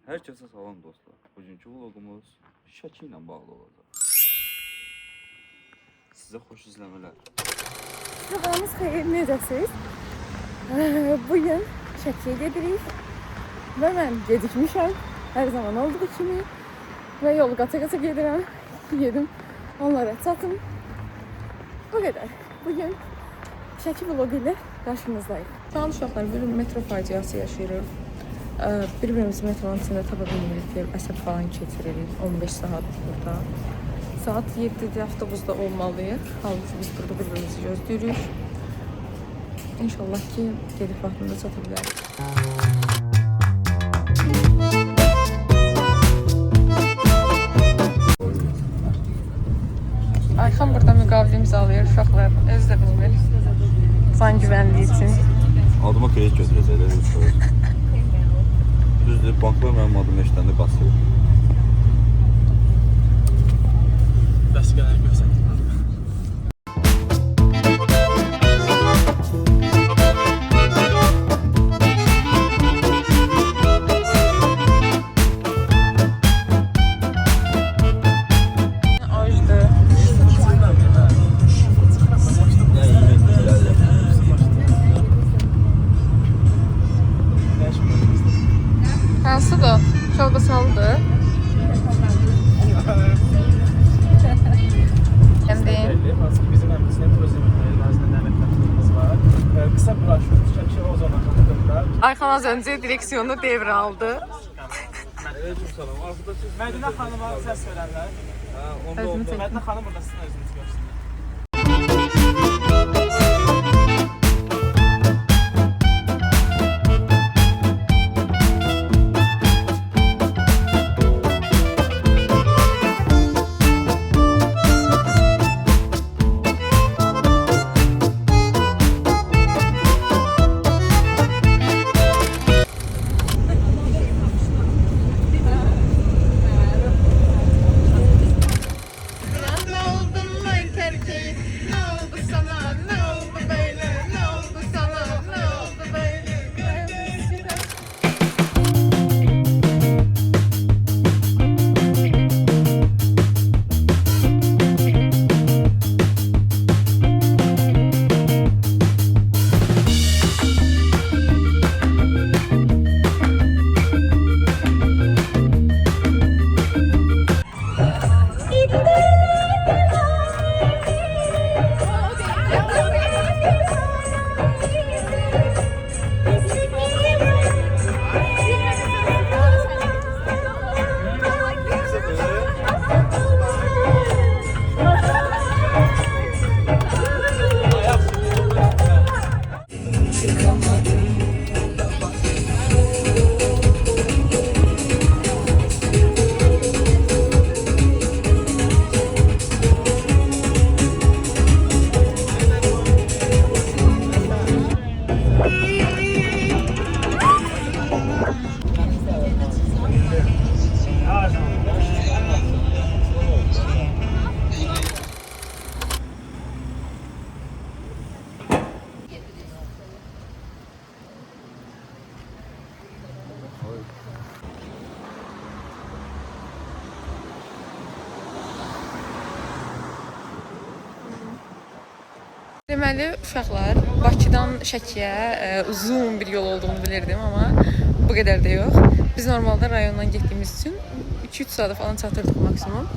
Herkese salam dostlar. Bugünkü vlogumuz Şəki ilə bağlı olacaq. Sizə xoş izləmələr. Sabahınız xeyir, necəsiz? Bugün Şəkiyə gedirik və mən gecikmişəm. Hər zaman olduğu kimi və yolu qata-qata gedirəm. Yedim, onlara çatım. Bu qədər. Bugün Şəki vlogu ilə qarşınızdayıq. Şu an uşaqlar bir metro faciası yaşayırıq. Bir-birimizi metronun içində tapa bilmirik, əsəb falan keçiririk 15 saat burada. Saat 7'de avtobusda olmalıyıq. Halbuki biz burada bir-birimizi gözləyirik. İnşallah ki, gedib vaxtında çata bilərik. Ayxan burada müqavilə imzalayır uşaqlar. Özü də bilmir. Can güvənliyi üçün. Adıma kredit götürəcəklər. Düzdür, banklar mənim adım eşitəndə qasır. Vəsiqələri göstərdim. Hansı da kolbasalıdır. Bizim əmrimizdə prozementlərimizdə nəvətlərimiz var. Qısa broşur, Şəki o zaman haqqında. Ayxan az öncə direksiyonu devraldı. Mədinə xanıma səs verənlər. Mədinə xanım burada sizin özünüzü görsün. Deməli, uşaqlar, Bakıdan Şəkiyə uzun bir yol olduğunu bilirdim, amma bu qədər də yox. Biz normalda rayondan getdiyimiz üçün 2-3 saata falan çatırdıq maksimum.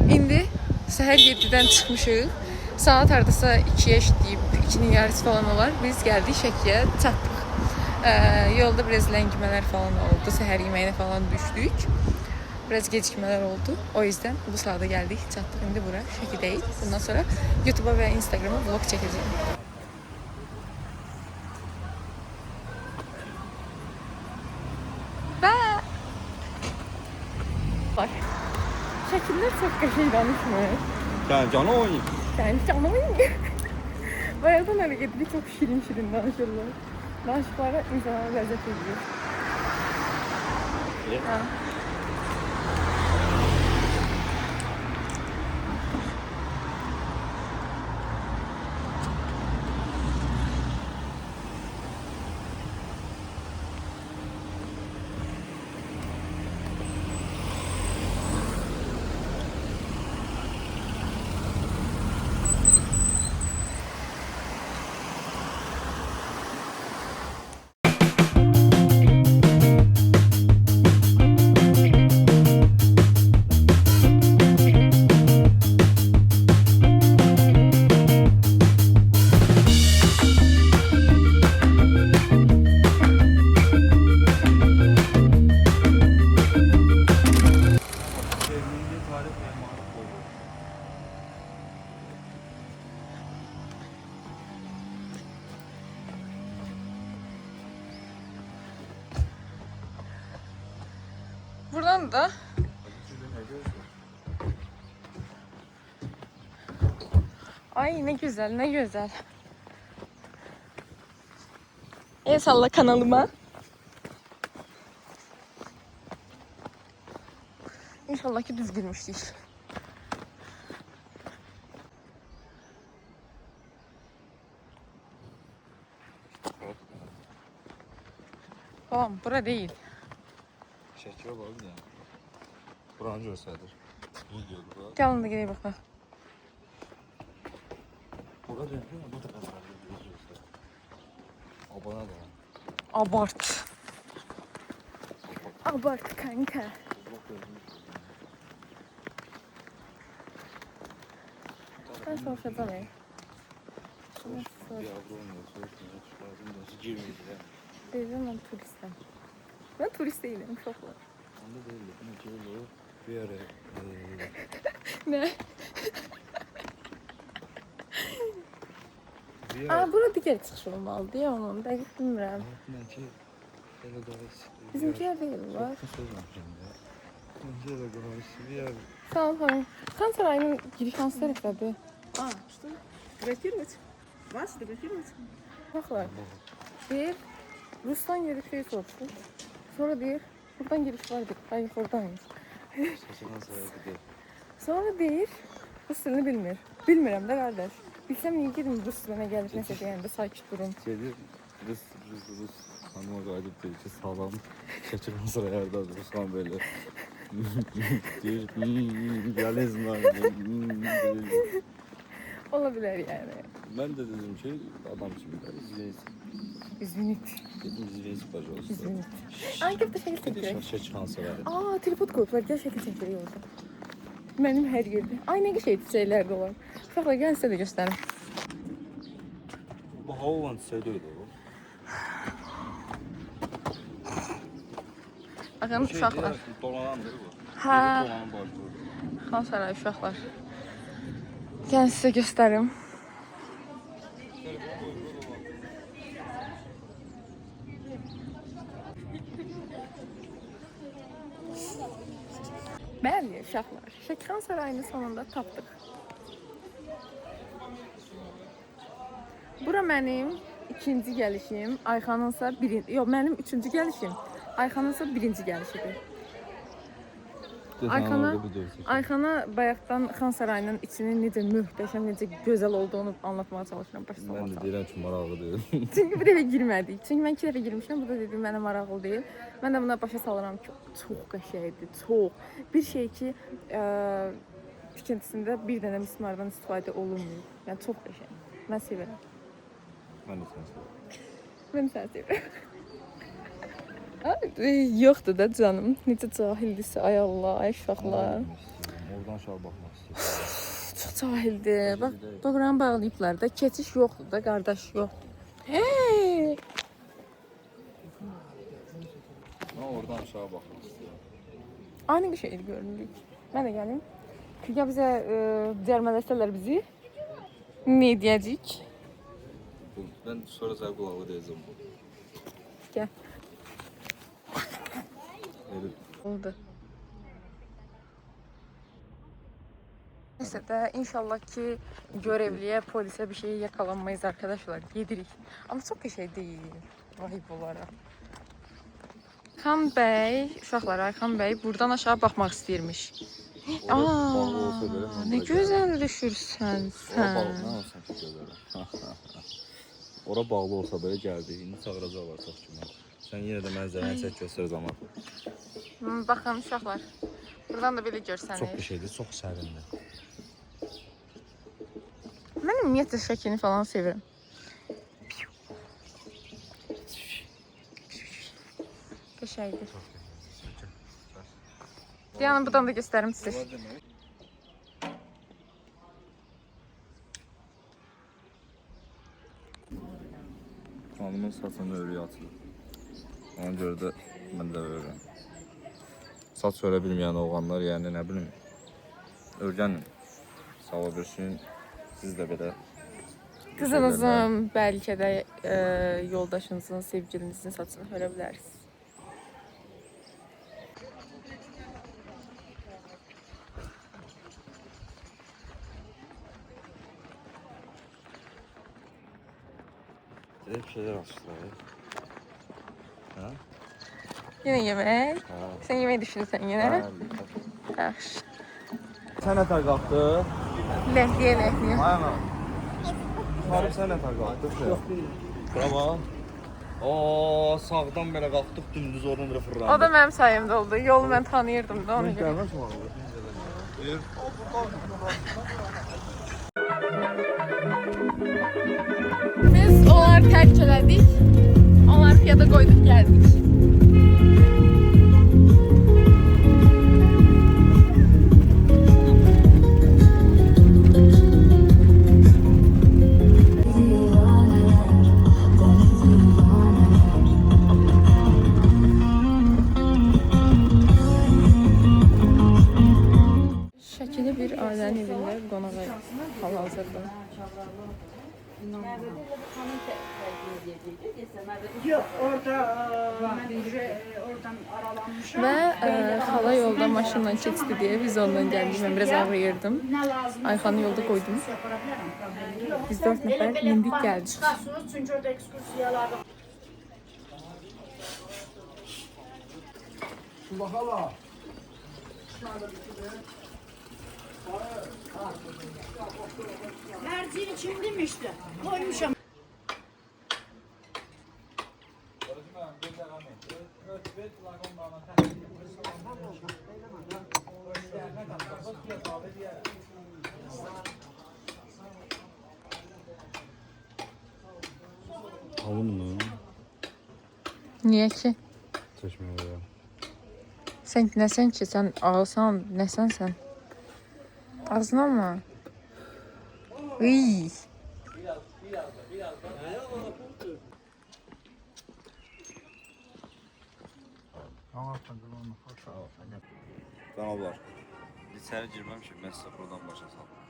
İndi səhər 7-dən çıxmışıq. Saat hardasa 2-yə işləyib, 2-nin yarısı falan olar. Biz gəldik Şəkiyə, çatdıq. Yolda biraz ləngimələr falan oldu, səhər yeməyinə falan düşdük. Biraz gecikmələr oldu. O yüzden bu sırada geldik, çattık. Şimdi bura Şəki'deyiz. Bundan sonra YouTube'a ve Instagram'a vlog çekeceğim. Bak. Şəkillər çok qəşəng danışmır. Yani canı oynayayım. Yani canım Bayağıdan hareketli çok şirin danışırlar. Danışıkları insana lezzet ediyor. Ha. Buradan da ay ne güzel, ne güzel. El salla kanalıma. İnşallah ki düz girmiştir. Tamam, bura değil. Şəkil var ya. Buranı göstərir. Bu görür. Gel onu da gidelim bakalım. Bura dönüyor, bu da göstərir. Abana da. Abart. Abart kanka. Ben soruşacağım ya. Bir avro olmuyor, soruşturma çıkardım da nasıl girmeydi ya. Dedim ben turistim. Ben turist değilim, şokla. Onda değil, bunu geliyor. Bir ara... Ne? Bir Aa, burada diğer çıkış olmalı diye onun. Dəqiq bilmirəm. Belki elə qarşı... Bizimkiler değil var. Çok söz yapacağım ya. Bence elə qarşı bir yer... Sağ ol, hanım. Kan Sarayı'nın giriş hansı tərəfdədir? А, что? Фотографировать? Вас фотографировать? Baxlar. Deyir, Ruslan geri şey soruşdu. Sonra deyir, buradan giriş vardı. Hayır, oradaymış. Saçından sayı gidiyor. Sonra deyir, Rus dilini bilmir. Bilmirəm də qardaş. Bilsəm niyə gedim Rus dilinə gəlir, nəsə deyəndə sakit durun. Gelir, Rus hanıma qayıdıb deyir ki, sağlam şəkil sıra yerdadır, Ruslan böyle. Deyir, gəlizmə, Ola bilər yəni. Ben de dedim ki, adam kimi de izleyici. Üzünüt. Dedim izleyici bacı olsun. Üzünüt. Ay, gəl də şəkil çəkirək. Şəkil hansı var? Aa, tripod qoyublar, gəl şəkil çəkirək orada. Mənim hər yerdə. Ay, nə qəşəng çiçəklər də var. Uşaqlar, gəlin sizə də göstərim. Bu hava olan çiçək deyil o. Baxın, uşaqlar. Dolanandır bu. Hə, Dolanın başlıyor. Xan Sarayı uşaqlar. Gəlin sizə göstərim. Bəli, uşaqlar. Şəkran Sarayını sonunda tapdıq. Bura mənim ikinci gəlişim, Ayxanınsa birinci... Yox, mənim üçüncü gəlişim, Ayxanınsa birinci gəlişidir. Ayxana bayaqdan Xan Sarayının içinin necə möhtəşəm, necə gözəl olduğunu anlatmağa çalışıram. Başa Ben de deyirəm ki, maraqlı deyil. Çünki bir dəfə girmədik. Çünki mən 2 dəfə girmişəm, bu da dedim mənə maraqlı deyil. Mən də buna başa salıram ki, çox qəşəngdir, çox. Bir şey ki, tikintisində bir dənə mismardan istifadə olunmuyor. Yəni çox qəşəng. Mən sevirəm. Ben de seni seviyorum. Mən səni sevirəm. Ay, yoxdur da canım. Necə cahildirsə, ay Allah, ay uşaqlar. Oradan aşağı baxmaq istəyirəm. Çox cahildir. Bax, buranı bağlayıblar da. Keçiş yoxdur da, qardaş, yox. Hey! Ben oradan aşağı baxmaq istəyirəm. Aynı bir şeydir görünürük. Mən də gəlim. Ya bizə cərmələsələr bizi, nə edəcəyik? Ben sonra zəv qulağı deyəcəm bu. Gəl. Elə Oldu. Neyse de inşallah ki görevliye, polise bir şey yakalanmayız arkadaşlar. Yedirik. Ama çok bir şey değil. Vahib olarak. Xan Bey, uşaqlar, Ayxan Bey buradan aşağı baxmaq istəyirmiş. bağlı olsa belə mən Ne bura gözəl düşürsən Ora bağlı, sən. nə olsun ki gözələ. Ora bağlı olsa belə gəldiyini çağıracaqlar çox kimi. Sən yenə də mən zəhən çək göstər zaman. Baxın uşaqlar. Buradan da belə Çox görsənir. bir şeydir, çox sərindir. Mən ümumiyyətlə şəklini falan sevirəm. Qəşəngdir. Diyanı buradan da göstərim sizə. Hanımın saçını örüyə atılır. Ona görə də mən də örürəm. Saç ölə bilməyən oğlanlar, yəni nə bilim, örgənin. Sağ olsun, siz də belə. Qızınızın, bəlkə də yoldaşınızın, sevgilinizin saçını ölə bilərsiniz. Bir şeyler açtılar. Ha? Yine yemek. Ha. Sen yemeği düşünürsen yine. Yaxşı. Sen ne tar kalktı? Lehliye lehliye. Aynen. Sarı sen ne tar kalktı? Yok. Bravo. Oo, sağdan belə qalxdıq, dümdüz oradan fırlandı. O da mənim sayemdə oldu. Yolu mən tanıyırdım da ona görə. Buyur. Biz onları tərk elədik. Onları piyada qoyduq, gəldik. Şəkili bir ailənin evində qonağa hal-hazırda. Yok orada oradan aralanmış. Və xala yolda maşınla keçdi deyə biz ondan gəldik. Mən biraz ağrıyırdım. Ne lazım? Ayxanı yolda qoydum. Biz 4 nəfər mindik gəldik. Çıkarsınız çünkü orada ekskursiyalar var. Merciğin içindeyim işte. Koymuşum. Alın mı? Niyə ki? Çeşmeye. Sən nəsən ki? Sən ağılsan, nəsən sən? Ağzına mı? Iy. Cənablar, içəri girməmişik, mən sizə buradan başa saldım.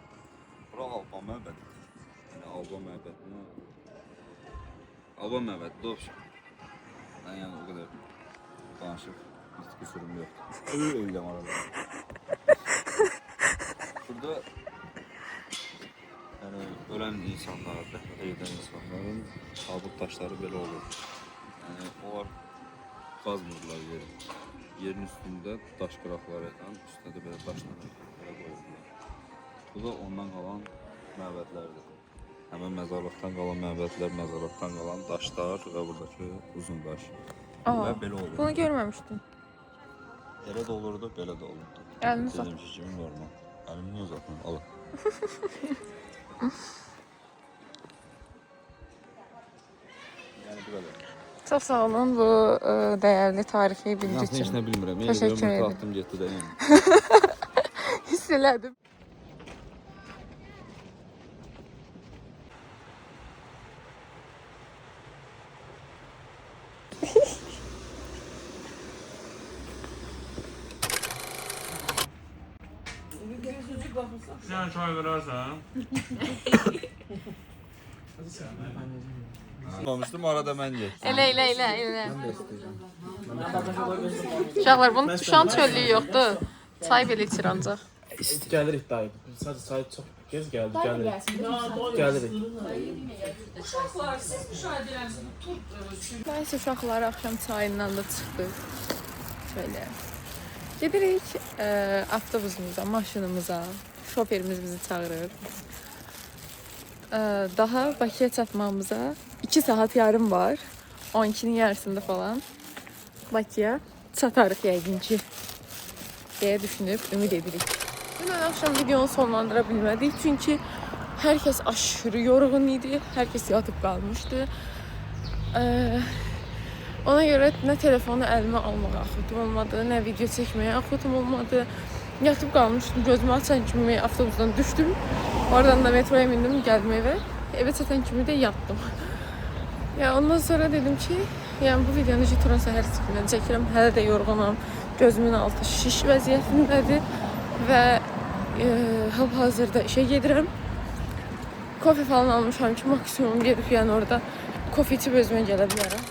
Bura Alban məbədi. Yəni Alban məbədini... Alban məbədi, doğru. Mən yəni o qədər danışıb, hiç küsürüm yoxdur. Öyləm arada. Burada yəni, ölən insanlar, rəhmət edən insanların tabut daşları belə olur. Yəni, onlar qazmırlar yeri. Yerin üstündə daş qıraqları edən, üstündə də belə daşları belə qoyurlar. Bu da ondan qalan məbədlərdir. Həmən məzarlıqdan qalan məbədlər, məzarlıqdan qalan daşlar və buradakı uzun daş. Və belə olur. Bunu görməmişdim. Elə də olurdu, belə də olurdu. Əlini uzat. Dedim ki, kimi normal. Əlimi uzatmam, alın. Yəni bu qədər. Çox sağ olun bu dəyərli tarixi bilgi Aslında heç üçün. nə bilmirəm. Təşəkkür Yumurta ederim. atdım getdi də yəni. Hiss elədim. Sen çay verersen. Olmamışdım, arada mən getdim. Elə. Uşaqlar, bunun şu an çöllüyü yoxdur. Çay belə içir ancaq. Gəlirik dayı. Sadəcə çay çox gez gəldi, gəlirik. Gəlirik. Nəysə uşaqlar axşam çayından da çıxdıq. Şöyle. Gedirik avtobusumuza, maşınımıza. Şoferimiz bizi çağırır. Daha Bakıya çatmamıza 2 saat yarım var. 12'nin yarısında falan Bakıya çatarıq yəqin ki deyə düşünüb ümid edirik. Dünən axşam videonu sonlandıra bilmədik çünki hər kəs aşırı yorğun idi, hər kəs yatıb qalmışdı. Ona görə nə telefonu əlimə almağa axıtım olmadı, nə video çəkməyə axıtım olmadı. Yatıb qalmışdım, gözümü açan kimi avtobusdan düşdüm. Oradan da metroya mindim, gəldim evə. Evə çatan kimi də yatdım. Ya ondan sonra dedim ki, yəni bu videonu Jitoran səhər sikindən çəkirəm. Hələ də yorğunam. Gözümün altı şiş vəziyyətindədir və hal-hazırda işə gedirəm. Kofe falan almışam ki, maksimum gedib yəni orada kofe içib özümə gələ bilərəm.